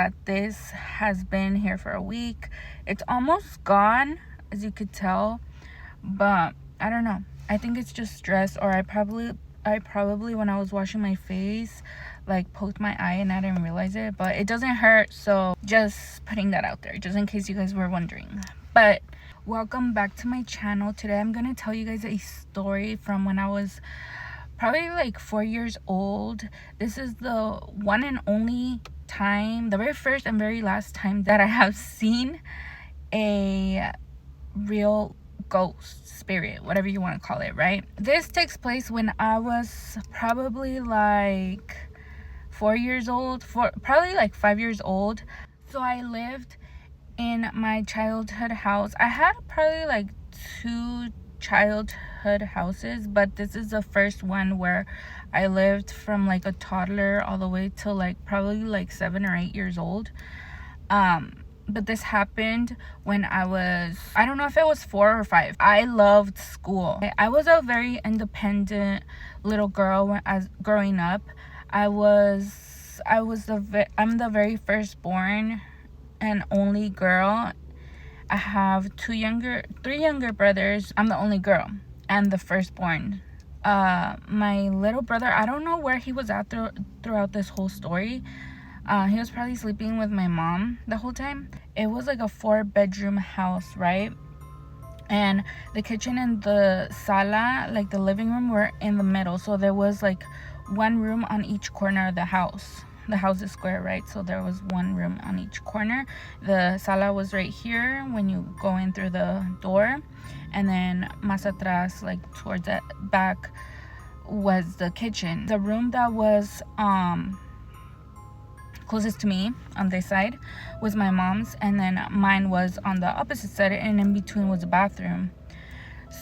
that this has been here for a week. It's almost gone, as you could tell, but I don't know. I think it's just stress, or I probably when I was washing my face, like poked my eye and I didn't realize it, but it doesn't hurt, so just putting that out there just in case you guys were wondering. But welcome back to my channel. Today I'm gonna tell you guys a story from when I was probably like 4 years old. This is the one and only time, the very first and very last time that I have seen a real ghost, spirit, whatever you want to call it, right? This takes place when I was probably like 4 years old, probably like 5 years old. So I lived in my childhood house. I had probably like 2 childhood houses, but this is the first one where I lived from like a toddler all the way to like probably like 7 or 8 years old. But this happened when I don't know if it was 4 or 5. I loved school. I was a very independent little girl growing up. I'm the very firstborn and only girl. I have 3 younger brothers. I'm the only girl and the firstborn. My little brother, I don't know where he was at throughout this whole story. He was probably sleeping with my mom the whole time. It was like a 4-bedroom house, right? And the kitchen and the sala, like the living room, were in the middle. So there was like one room on each corner of the house. The house is square, right? So there was one room on each corner. The sala was right here when you go in through the door. And then más atrás, like towards that back, was the kitchen. The room that was closest to me on this side was my mom's, and then mine was on the opposite side, and in between was a bathroom.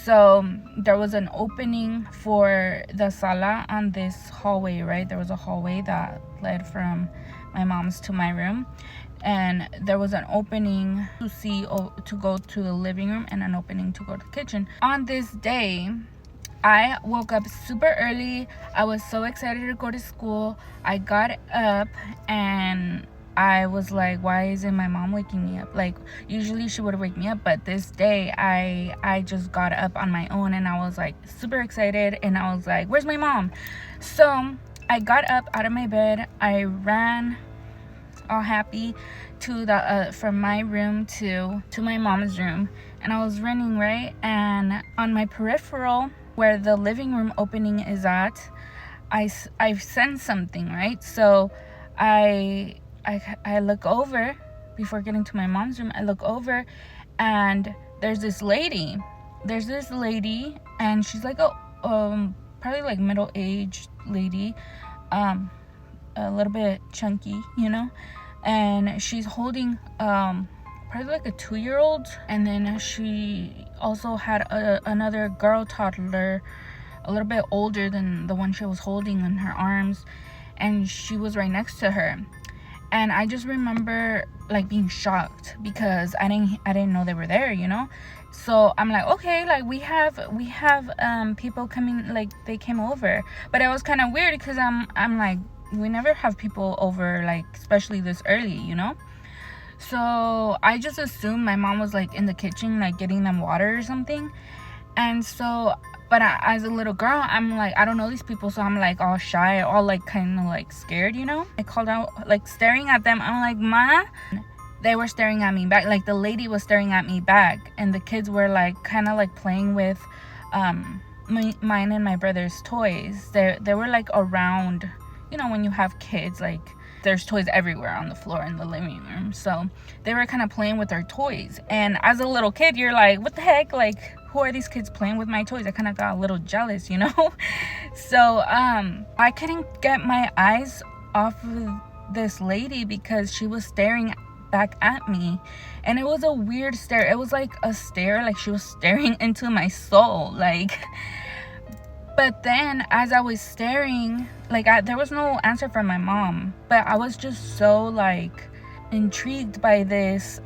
So there was an opening for the sala on this hallway, right? There was a hallway that led from my mom's to my room, and there was an opening to go to the living room and an opening to go to the kitchen. On this day, I woke up super early. I was so excited to go to school. I got up and I was like, why isn't my mom waking me up? Like, usually she would wake me up, but this day I just got up on my own, and I was like super excited, and I was like, where's my mom? So I got up out of my bed. I ran all happy to the from my room to my mom's room, and I was running, right? And on my peripheral, where the living room opening is at, I sensed something, right? So I look over before getting to my mom's room. I look over, and there's this lady, and she's like a probably like middle-aged lady, a little bit chunky, you know, and she's holding probably like a 2-year-old, and then she also had another girl toddler, a little bit older than the one she was holding in her arms, and she was right next to her. And I just remember like being shocked because I didn't know they were there, you know. So I'm like, okay, like we have people coming, like they came over. But it was kind of weird because I'm like, we never have people over, like especially this early, you know. So I just assumed my mom was like in the kitchen, like getting them water or something. And so, but as a little girl, I'm like, I don't know these people, so I'm like all shy, all like kind of like scared, you know. I called out, like staring at them. I'm like, Ma. They were staring at me back, like the lady was staring at me back, and the kids were like kind of like playing with mine and my brother's toys. They were like around, you know, when you have kids, like there's toys everywhere on the floor in the living room. So they were kind of playing with their toys, and as a little kid, you're like, what the heck, like who are these kids playing with my toys? I kind of got a little jealous, you know. So I couldn't get my eyes off of this lady because she was staring back at me, and it was a weird stare. It was like a stare, like she was staring into my soul, like. But then as I was staring, like there was no answer from my mom, but I was just so like intrigued by these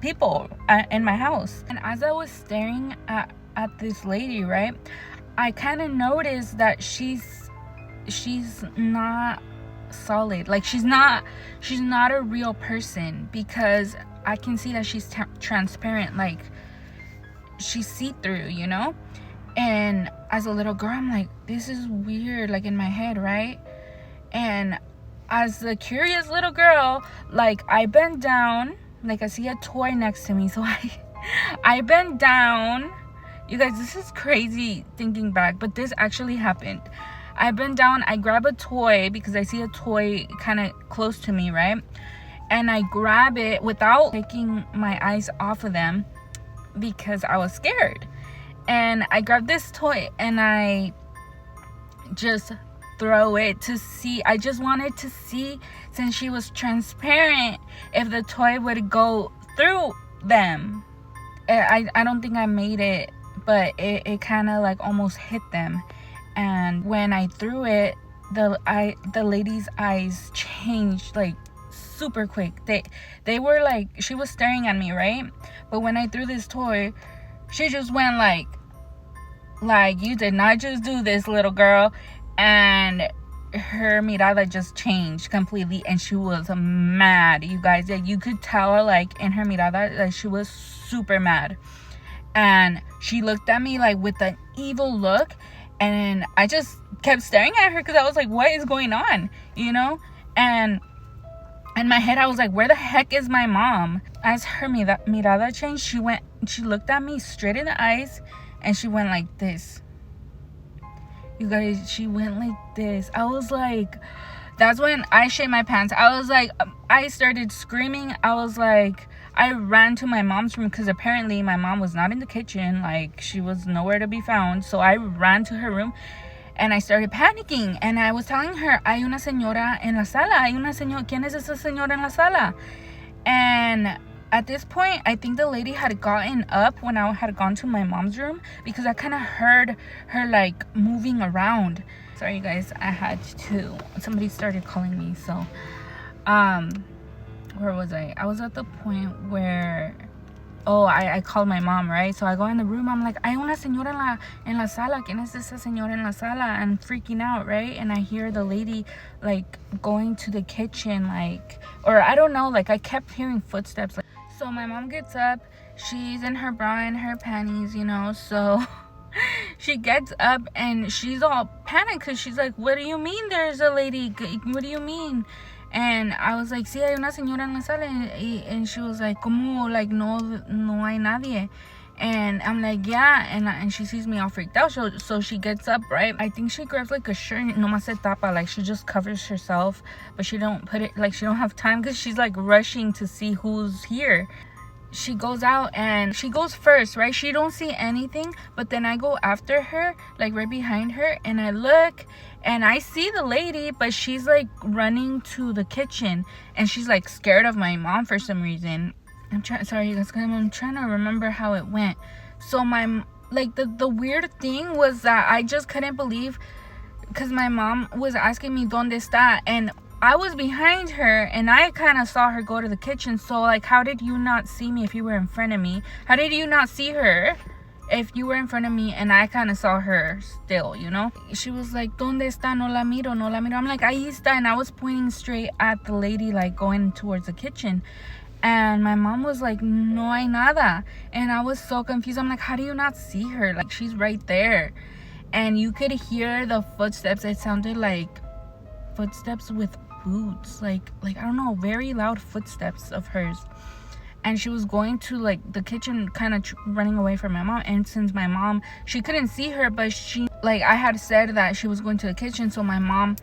people in my house. And as I was staring at this lady, right, I kind of noticed that she's not solid. Like she's not a real person, because I can see that she's transparent, like she's see-through, you know. And as a little girl, I'm like, this is weird, like in my head, right? And as the curious little girl, like I bend down, like I see a toy next to me, so I bend down. You guys, this is crazy thinking back, but this actually happened. I bend down, I grab a toy because I see a toy kind of close to me, right? And I grab it without taking my eyes off of them because I was scared. And I grabbed this toy and I just throw it to see. I just wanted to see, since she was transparent, if the toy would go through them. I don't think I made it, but it kind of like almost hit them. And when I threw it, the lady's eyes changed like super quick. They were like, she was staring at me, right? But when I threw this toy, she just went like you did not just do this, little girl. And her mirada just changed completely, and she was mad, you guys. Yeah, you could tell like in her mirada that she was super mad. And she looked at me like with an evil look, and I just kept staring at her because I was like, what is going on, you know? And in my head I was like, where the heck is my mom? As her mirada changed, she looked at me straight in the eyes, and she went like this. You guys, she went like this. I was like, that's when I shit my pants. I was like, I started screaming. I was like, I ran to my mom's room because apparently my mom was not in the kitchen. Like, she was nowhere to be found. So I ran to her room and I started panicking. And I was telling her, hay una señora en la sala. Hay una señora. ¿Quién es esa señora en la sala? And at this point, I think the lady had gotten up when I had gone to my mom's room, because I kind of heard her like moving around. Sorry, you guys, somebody started calling me. So, where was I? I was at the point where, I called my mom, right? So I go in the room. I'm like, hay una señora en la sala. ¿Quién es esa señora en la sala? And freaking out, right? And I hear the lady like going to the kitchen, like, or I don't know, like I kept hearing footsteps. Like, so my mom gets up. She's in her bra and her panties, you know. So she gets up and she's all panicked because she's like, what do you mean there's a lady? What do you mean? And I was like, sí, hay una señora en la sala. And she was like, ¿cómo? Like, no hay nadie. And I'm like, yeah. And she sees me all freaked out. So she gets up, right? I think she grabs like a shirt. Nomás se tapa. Like, she just covers herself. But she don't put it, like, she don't have time because she's like rushing to see who's here. She goes out and she goes first, right? She don't see anything. But then I go after her, like right behind her. And I look and I see the lady, but she's like running to the kitchen. And she's like scared of my mom for some reason. Sorry, you guys, I'm trying to remember how it went. So the weird thing was that I just couldn't believe, because my mom was asking me ¿Dónde está? And I was behind her and I kind of saw her go to the kitchen. So like, how did you not see me if you were in front of me? How did you not see her if you were in front of me and I kind of saw her still, you know? She was like, ¿Dónde está? No la miro, no la miro. I'm like, ahí está. And I was pointing straight at the lady, like going towards the kitchen. And my mom was like, no hay nada. And I was so confused. I'm like, how do you not see her? Like, she's right there. And you could hear the footsteps. It sounded like footsteps with boots. Like I don't know, very loud footsteps of hers. And she was going to like the kitchen, kind of running away from my mom. And since my mom, she couldn't see her, but I had said that she was going to the kitchen. So my mom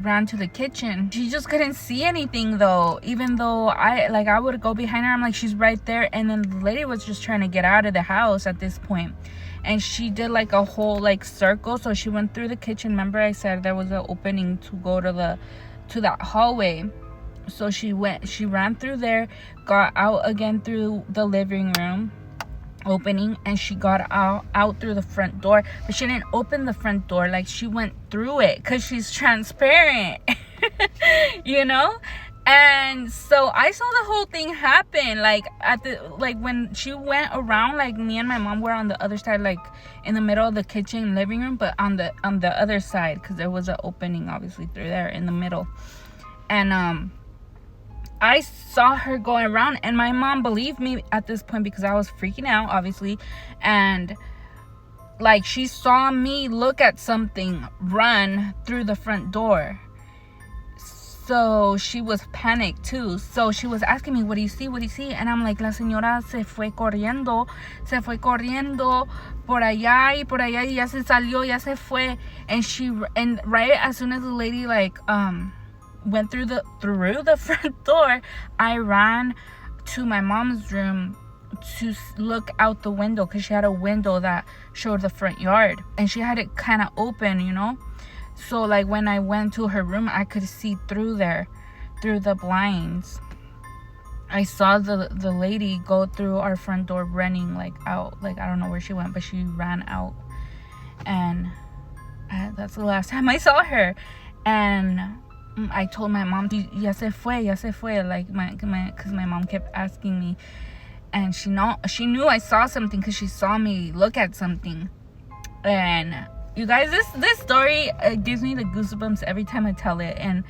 ran to the kitchen. She just couldn't see anything though, even though I would go behind her. I'm like, she's right there. And then the lady was just trying to get out of the house at this point, and she did like a whole like circle. So she went through the kitchen. Remember I said there was an opening to go to that hallway. So she ran through there, got out again through the living room opening, and she got out through the front door. But she didn't open the front door, like she went through it because she's transparent. You know. And so I saw the whole thing happen, like when she went around, like me and my mom were on the other side, like in the middle of the kitchen living room, but on the other side, because there was an opening obviously through there in the middle. And I saw her going around, and my mom believed me at this point because I was freaking out, obviously. And like, she saw me look at something run through the front door. So she was panicked too. So she was asking me, what do you see? What do you see? And I'm like, la señora se fue corriendo por allá y ya se salió, ya se fue. And right as soon as the lady like went through the front door, I ran to my mom's room to look out the window, because she had a window that showed the front yard, and she had it kind of open, you know. So like when I went to her room, I could see through there, through the blinds. I saw the lady go through our front door running like out. Like, I don't know where she went, but she ran out. And that's the last time I saw her. And I told my mom, ya se fue, like because my mom kept asking me. And she knew I saw something because she saw me look at something. And you guys, this story gives me the goosebumps every time I tell it, and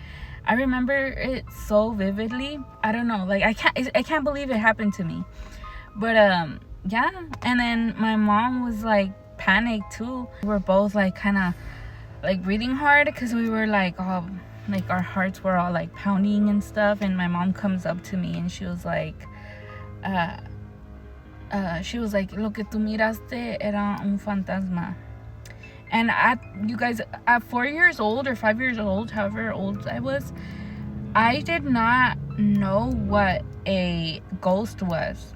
I remember it so vividly. I don't know, like I can't believe it happened to me. But yeah, and then my mom was like panicked too. We were both like kind of like breathing hard because we were like, oh, like our hearts were all like pounding and stuff. And my mom comes up to me and she was like, lo que tú miraste era un fantasma. And you guys, at 4 years old or 5 years old, however old I was, I did not know what a ghost was.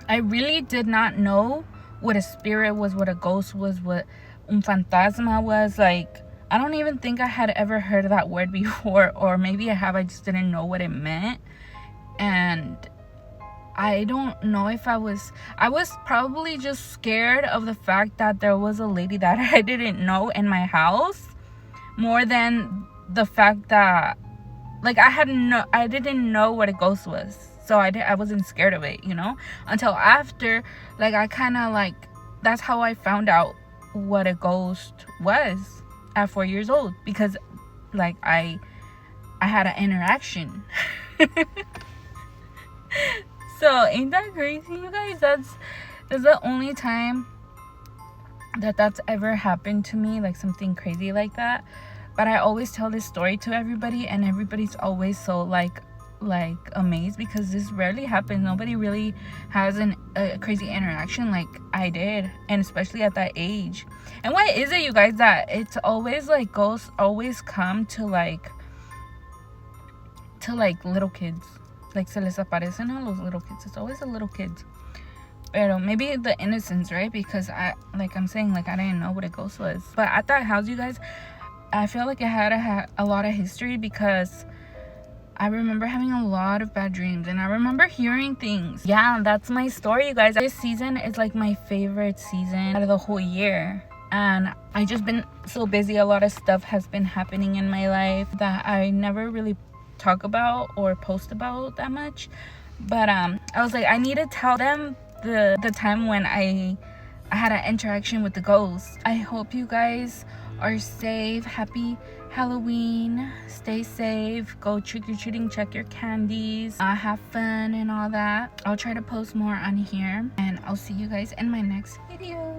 I really did not know what a spirit was, what a ghost was, what un fantasma was. Like, I don't even think I had ever heard that word before, or maybe I have, I just didn't know what it meant. And I don't know if I was probably just scared of the fact that there was a lady that I didn't know in my house, more than the fact that, like, I didn't know what a ghost was. So I wasn't scared of it, you know, until after, like, I kind of like, that's how I found out what a ghost was at 4 years old, because like I had an interaction. So ain't that crazy, you guys? That's the only time that's ever happened to me, like something crazy like that. But I always tell this story to everybody, and everybody's always so like amazed, because this rarely happens. Nobody really has a crazy interaction like I did, and especially at that age. And why is it, you guys, that it's always like ghosts always come to like little kids? Like, se les aparecen a los little kids. It's always the little kids. Pero maybe the innocence, right? Because I'm saying, like, I didn't know what a ghost was. But at that house, you guys, I feel like it had a lot of history, because I remember having a lot of bad dreams, and I remember hearing things. Yeah, that's my story, you guys. This season is like my favorite season out of the whole year. And I just been so busy. A lot of stuff has been happening in my life that I never really talk about or post about that much. But I was like, I need to tell them the time when I had an interaction with the ghost. I hope you guys are safe. Happy Halloween. Stay safe. Go trick-or-treating. Check your candies. Have fun and all that. I'll try to post more on here, and I'll see you guys in my next video.